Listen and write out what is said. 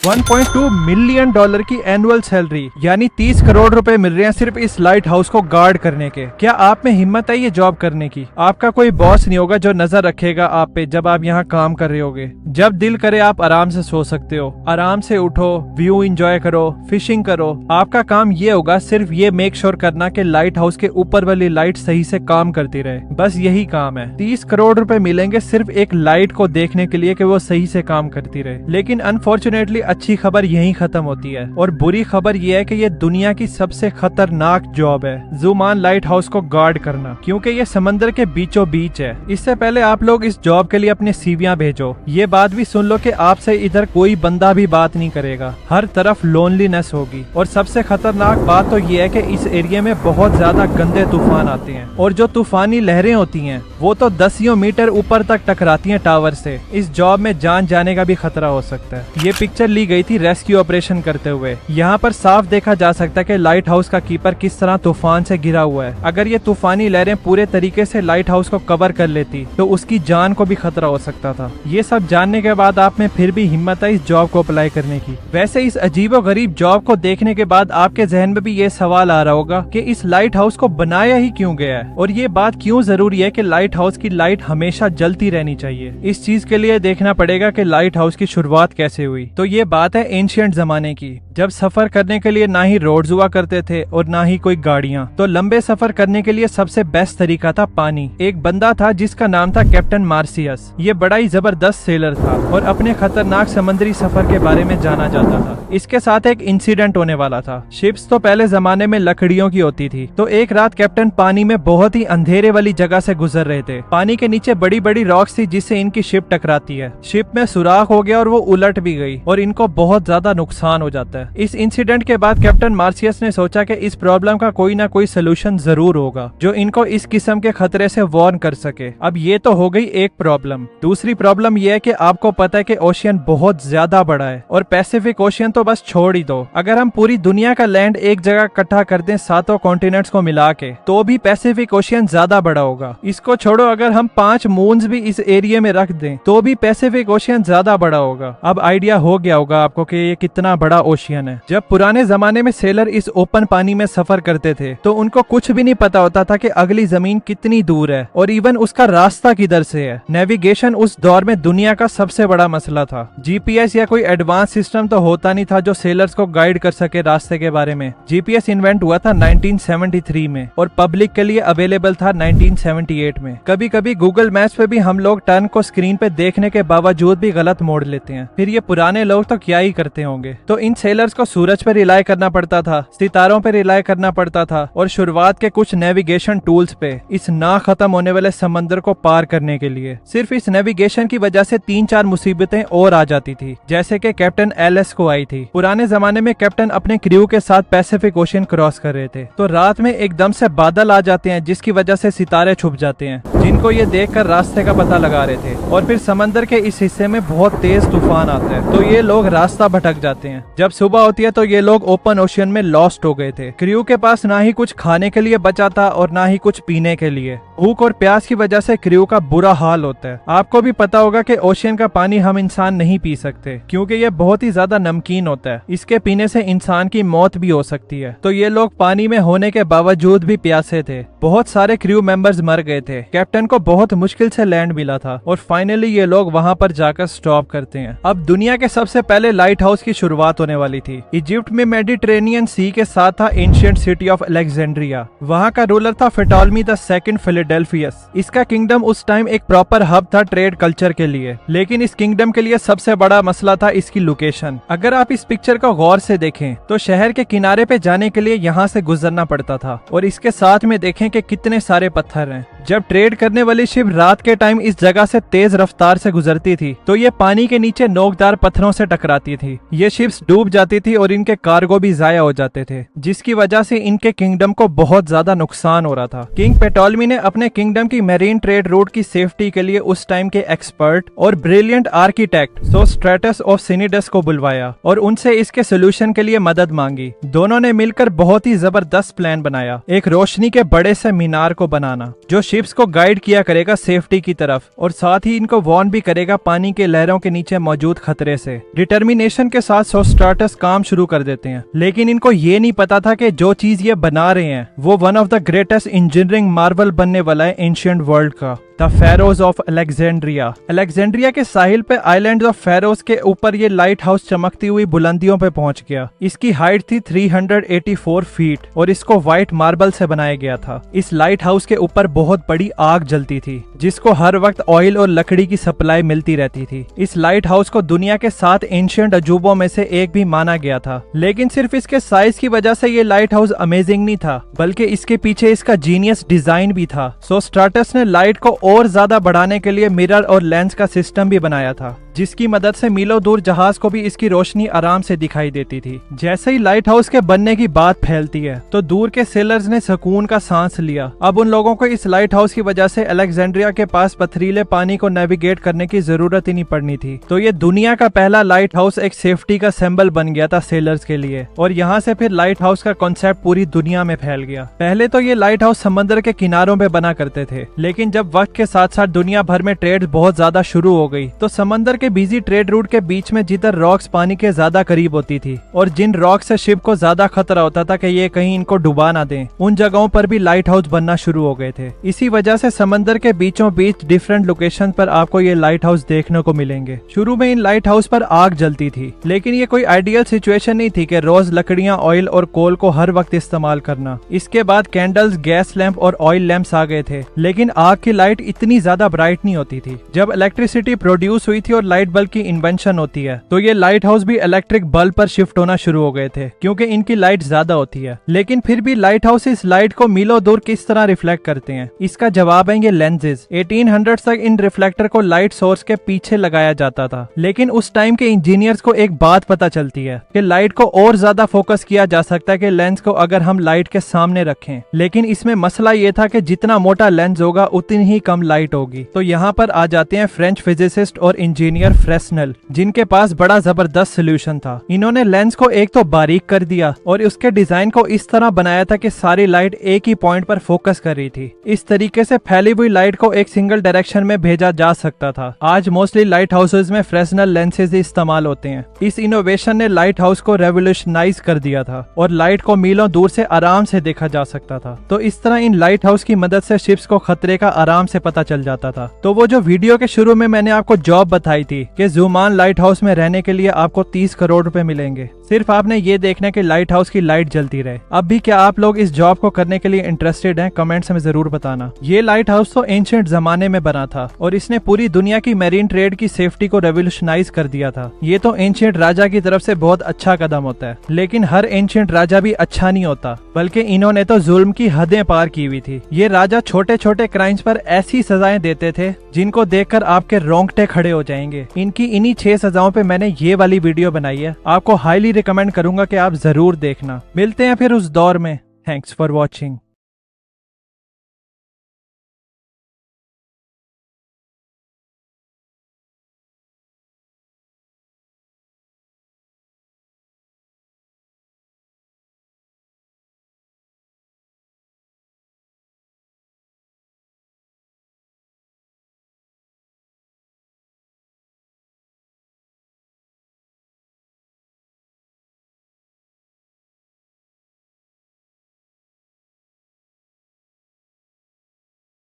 1.2 million dollar की annual salary यानी 30 करोड़ रुपए मिल रहे हैं सिर्फ इस लाइट हाउस को गार्ड करने के। क्या आप में हिम्मत है ये जॉब करने की? आपका कोई बॉस नहीं होगा जो नजर रखेगा आप पे जब आप यहाँ काम कर रहे होगे। जब दिल करे आप आराम से सो सकते हो, आराम से उठो, व्यू एंजॉय करो, फिशिंग करो। आपका काम ये होगा सिर्फ ये मेक श्योर करना कि लाइट हाउस के ऊपर वाली लाइट सही से काम करती रहे। बस यही काम है। 30 करोड़ रुपए मिलेंगे सिर्फ एक लाइट को देखने के लिए कि वो सही से काम करती रहे। लेकिन अनफॉर्चुनेटली अच्छी खबर यहीं खत्म होती है और बुरी खबर यह है कि ये दुनिया की सबसे खतरनाक जॉब है, ज़ुमान लाइट हाउस को गार्ड करना, क्योंकि ये समंदर के बीचों बीच है। इससे पहले आप लोग इस जॉब के लिए अपनी सीवियां भेजो। ये बात भी सुन लो कि आपसे इधर कोई बंदा भी बात नहीं करेगा, हर तरफ लोनलीनेस होगी। और सबसे खतरनाक बात तो ये है कि इस एरिया में बहुत ज्यादा गंदे तूफान आते हैं और जो तूफानी लहरें होती हैं वो तो 10 मीटर ऊपर तक टकराती हैं टावर से। इस जॉब में जान जाने का भी खतरा हो सकता है। ये पिक्चर ली गई थी रेस्क्यू ऑपरेशन करते हुए। यहाँ पर साफ देखा जा सकता है कि लाइट हाउस का कीपर किस तरह तूफान से घिरा हुआ है। अगर ये तूफानी लहरें पूरे तरीके से लाइट हाउस को कवर कर लेती तो उसकी जान को भी खतरा हो सकता था। ये सब जानने के बाद आप में फिर भी हिम्मत है इस जॉब को अप्लाई करने की। वैसे इस अजीबो गरीब जॉब को देखने के बाद आपके जहन में भी ये सवाल आ रहा होगा कि इस लाइट हाउस को बनाया ही क्यों गया है और ये बात क्यों जरूरी है कि लाइट हाउस की लाइट हमेशा जलती रहनी चाहिए। इस चीज के लिए देखना पड़ेगा कि लाइट हाउस की शुरुआत कैसे हुई। तो ये बात है एंशिएंट जमाने की, जब सफर करने के लिए ना ही रोड्स हुआ करते थे और ना ही कोई गाड़ियां। तो लंबे सफर करने के लिए सबसे बेस्ट तरीका था पानी। एक बंदा था जिसका नाम था कैप्टन मार्सियस। ये बड़ा ही जबरदस्त सेलर था और अपने खतरनाक समुद्री सफर के बारे में जाना जाता था। इसके साथ एक इंसिडेंट होने वाला था। शिप्स तो पहले जमाने में लकड़ियों की होती थी। तो एक रात कैप्टन पानी में बहुत ही अंधेरे वाली जगह से गुजर रहे थे। पानी के नीचे बड़ी बड़ी रॉक्स थी जिससे इनकी शिप टकराती है। शिप में सुराख हो गया और वो उलट भी गई और इनको बहुत ज्यादा नुकसान हो जाता है। इस इंसिडेंट के बाद कैप्टन मार्सियस ने सोचा कि इस प्रॉब्लम का कोई ना कोई सोल्यूशन जरूर होगा जो इनको इस किस्म के खतरे से वार्न कर सके। अब ये तो हो गई एक प्रॉब्लम। दूसरी प्रॉब्लम ये है कि आपको पता है कि ओशियन बहुत ज्यादा बड़ा है और पैसिफिक ओशियन तो बस छोड़ ही दो। अगर हम पूरी दुनिया का लैंड एक जगह इकट्ठा कर दें 7 कॉन्टिनेंट्स को मिला के तो भी पैसिफिक ओशियन ज्यादा बड़ा होगा। इसको छोड़ो, अगर हम 5 मून्स भी इस एरिया में रख दें तो भी पैसिफिक ओशियन ज्यादा बड़ा होगा। अब आइडिया हो गया होगा आपको कि ये कितना बड़ा ओशियन है। जब पुराने जमाने में सेलर इस ओपन पानी में सफर करते थे तो उनको कुछ भी नहीं पता होता था कि अगली जमीन कितनी दूर है और इवन उसका रास्ता किधर से है। नेविगेशन उस दौर में दुनिया का सबसे बड़ा मसला था। जीपीएस या कोई एडवांस सिस्टम तो होता नहीं था जो सेलर्स को गाइड कर सके रास्ते के बारे में। जीपीएस इन्वेंट हुआ था 1973 में और पब्लिक के लिए अवेलेबल था 1978 में। कभी कभी गूगल मैप्स पे भी हम लोग टर्न को स्क्रीन पे देखने के बावजूद भी गलत मोड़ लेते हैं। फिर ये पुराने लोग तो क्या ही करते होंगे। तो इन सेलर्स को सूरज पे रिलाई करना पड़ता था, सितारों पे रिलाई करना पड़ता था और शुरुआत के कुछ नेविगेशन टूल्स पे इस ना खत्म होने वाले समंदर को पार करने के लिए। सिर्फ इस नेविगेशन की वजह से 3-4 मुसीबतें और आ जाती थी, जैसे कि कैप्टन एलएस को आई थी। पुराने जमाने में कैप्टन अपने क्रू के साथ पैसिफिक ओशियन क्रॉस कर रहे थे तो रात में एकदम से बादल आ जाते हैं जिसकी वजह से सितारे छुप जाते हैं, जिनको ये देखकर रास्ते का पता लगा रहे थे। और फिर समंदर के इस हिस्से में बहुत तेज तूफान आता है तो ये लोग रास्ता भटक जाते हैं। जब सुबह होती है तो ये लोग ओपन ओशियन में लॉस्ट हो गए थे। क्रू के पास ना ही कुछ खाने के लिए बचा था और ना ही कुछ पीने के लिए। भूख और प्यास की वजह से क्रू का बुरा हाल होता है। आपको भी पता होगा कि ओशियन का पानी हम इंसान नहीं पी सकते क्योंकि ये बहुत ही ज्यादा नमकीन होता है। इसके पीने से इंसान की मौत भी हो सकती है। तो ये लोग पानी में होने के बावजूद भी प्यासे थे। बहुत सारे क्रू मेंबर्स मर गए थे। कैप्टन को बहुत मुश्किल से लैंड मिला था और फाइनली ये लोग वहाँ पर जाकर स्टॉप करते हैं। अब दुनिया के सबसे पहले लाइट हाउस की शुरुआत होने वाली थी। इजिप्ट में मेडिटेरेनियन सी के साथ था एंशिएंट सिटी ऑफ अलेक्जेंड्रिया। वहाँ का रूलर था फेटोलमी द सेकंड फिलाडेल्फियस। इसका किंगडम उस टाइम एक प्रॉपर हब था ट्रेड कल्चर के लिए, लेकिन इस किंगडम के लिए सबसे बड़ा मसला था इसकी लोकेशन। अगर आप इस पिक्चर को गौर से देखें तो शहर के किनारे पे जाने के लिए यहाँ से गुजरना पड़ता था और इसके साथ में देखें कि कितने सारे पत्थर हैं। जब ट्रेड करने वाली शिप रात के टाइम इस जगह से तेज रफ्तार से गुजरती थी तो ये पानी के नीचे नोकदार पत्थरों से टकराती थी। ये शिप्स डूब जाती थी और इनके कार्गो भी जाया हो जाते थे, जिसकी वजह से इनके किंगडम को बहुत ज्यादा नुकसान हो रहा था। किंग पेटोलमी ने अपने किंगडम की मैरीन ट्रेड रूट की सेफ्टी के लिए उस टाइम के एक्सपर्ट और ब्रिलियंट आर्किटेक्ट सोस्ट्रेटस ऑफ सिनिडस को बुलवाया और उनसे इसके सोल्यूशन के लिए मदद मांगी। दोनों ने मिलकर बहुत ही जबरदस्त प्लान बनाया, एक रोशनी के बड़े से मीनार को बनाना जो शिप शिप्स को गाइड किया करेगा सेफ्टी की तरफ और साथ ही इनको वार्न भी करेगा पानी के लहरों के नीचे मौजूद खतरे से। डिटर्मिनेशन के साथ सोस्ट्राटस काम शुरू कर देते हैं, लेकिन इनको ये नहीं पता था कि जो चीज ये बना रहे हैं वो one of the greatest engineering Marvel बनने वाला है एंशिएंट वर्ल्ड का, the Feroz of Alexandria. Alexandria के साहिल पे आइलैंड ऑफ फेरोज के ऊपर ये लाइट हाउस चमकती हुई बुलंदियों पे पहुंच गया। इसकी हाइट थी 384 फीट और इसको व्हाइट मार्बल से बनाया गया था। इस लाइट हाउस के ऊपर बहुत बड़ी आग जलती थी जिसको हर वक्त ऑयल और लकड़ी की सप्लाई मिलती रहती थी। इस लाइट हाउस को दुनिया के 7 एंशिएंट अजूबों में से एक भी माना गया था। लेकिन सिर्फ इसके साइज की वजह से ये लाइट हाउस अमेजिंग नहीं था, बल्कि इसके पीछे इसका जीनियस डिजाइन भी था। सोस्ट्राटस ने लाइट को और ज्यादा बढ़ाने के लिए मिरर और लेंस का सिस्टम भी बनाया था, जिसकी मदद से मीलों दूर जहाज को भी इसकी रोशनी आराम से दिखाई देती थी। जैसे ही लाइट हाउस के बनने की बात फैलती है तो दूर के सेलर्स ने सुकून का सांस लिया। अब उन लोगों को इस लाइट हाउस की वजह से अलेक्जेंड्रिया के पास पथरीले पानी को नेविगेट करने की जरूरत ही नहीं पड़नी थी। तो ये दुनिया का पहला लाइट हाउस एक सेफ्टी का सिंबल बन गया था सेलर्स के लिए, और यहाँ से फिर लाइट हाउस का कॉन्सेप्ट पूरी दुनिया में फैल गया। पहले तो ये लाइट हाउस समंदर के किनारों पे बना करते थे, लेकिन जब वक्त के साथ साथ दुनिया भर में ट्रेड बहुत ज्यादा शुरू हो गई तो समंदर के बिजी ट्रेड रूट के बीच में जिधर रॉक्स पानी के ज्यादा करीब होती थी और जिन रॉक से शिप को ज्यादा खतरा होता था कि ये कहीं इनको डुबा ना दें, उन जगहों पर भी लाइट हाउस बनना शुरू हो गए थे। इसी वजह से समंदर के बीचों बीच डिफरेंट लोकेशन पर आपको ये लाइट हाउस देखने को मिलेंगे। शुरू में इन लाइट हाउस पर आग जलती थी, लेकिन ये कोई आइडियल सिचुएशन नहीं थी कि रोज लकड़ियां, ऑयल और कोल को हर वक्त इस्तेमाल करना। इसके बाद कैंडल्स, गैस लैंप और ऑयल लैंप्स आ गए थे, लेकिन आग की लाइट इतनी ज्यादा ब्राइट नहीं होती थी। जब इलेक्ट्रिसिटी प्रोड्यूस हुई थी और लाइट बल्ब की इन्वेंशन होती है तो ये लाइट हाउस भी इलेक्ट्रिक बल्ब पर शिफ्ट होना शुरू हो गए थे, क्योंकि इनकी लाइट ज्यादा होती है। लेकिन फिर भी लाइट हाउस इस लाइट को मीलों दूर किस तरह रिफ्लेक्ट करते हैं? इसका जवाब है ये लेंसेज। 1800 तक इन रिफ्लेक्टर को लाइट सोर्स के पीछे लगाया जाता था, लेकिन उस टाइम के इंजीनियर्स को एक बात पता चलती है कि लाइट को और ज्यादा फोकस किया जा सकता है कि लेंस को अगर हम लाइट के सामने रखें। लेकिन इसमें मसला ये था कि जितना मोटा लेंस होगा उतनी ही कम लाइट होगी। तो यहाँ पर आ जाते हैं फ्रेंच फिजिसिस्ट और इंजीनियर फ्रेस्नेल, जिनके पास बड़ा जबरदस्त सोल्यूशन था। इन्होंने लेंस को एक तो बारीक कर दिया और उसके डिजाइन को इस तरह बनाया था कि सारी लाइट एक ही पॉइंट पर फोकस कर रही थी। इस तरीके से फैली हुई लाइट को एक सिंगल डायरेक्शन में भेजा जा सकता था। आज मोस्टली लाइट हाउसेज में फ्रेस्नेल लेंसेज ही इस्तेमाल होते हैं। इस इनोवेशन ने लाइट हाउस को रेवोल्यूशनाइज कर दिया था और लाइट को मीलों दूर से आराम से देखा जा सकता था। तो इस तरह इन लाइट हाउस की मदद से शिप्स को खतरे का आराम से पता चल जाता था। तो वो जो वीडियो के शुरू में मैंने आपको जॉब बताई थी कि जुमान लाइट हाउस में रहने के लिए आपको 30 करोड़ रुपए मिलेंगे, सिर्फ आपने ये देखना कि लाइट हाउस की लाइट जलती रहे। अब भी क्या आप लोग इस जॉब को करने के लिए इंटरेस्टेड हैं? कमेंट्स में जरूर बताना। ये लाइट हाउस तो एंशिएंट जमाने में बना था और इसने पूरी दुनिया की मैरीन ट्रेड की सेफ्टी को रेवोल्यूशनाइज कर दिया था। ये तो एंशिएंट राजा की तरफ से बहुत अच्छा कदम होता है, लेकिन हर एंशिएंट राजा भी अच्छा नहीं होता, बल्कि इन्होंने तो जुल्म की हदें पार की हुई थी। ये राजा छोटे छोटे क्राइम्स पर ऐसी सजाएं देते थे जिनको देखकर आपके रोंगटे खड़े हो जाएंगे। इनकी इन्हीं 6 सजाओं पे मैंने ये वाली वीडियो बनाई है, आपको हाईली रिकमेंड करूंगा कि आप जरूर देखना। मिलते हैं फिर उस दौर में। Thanks for watching.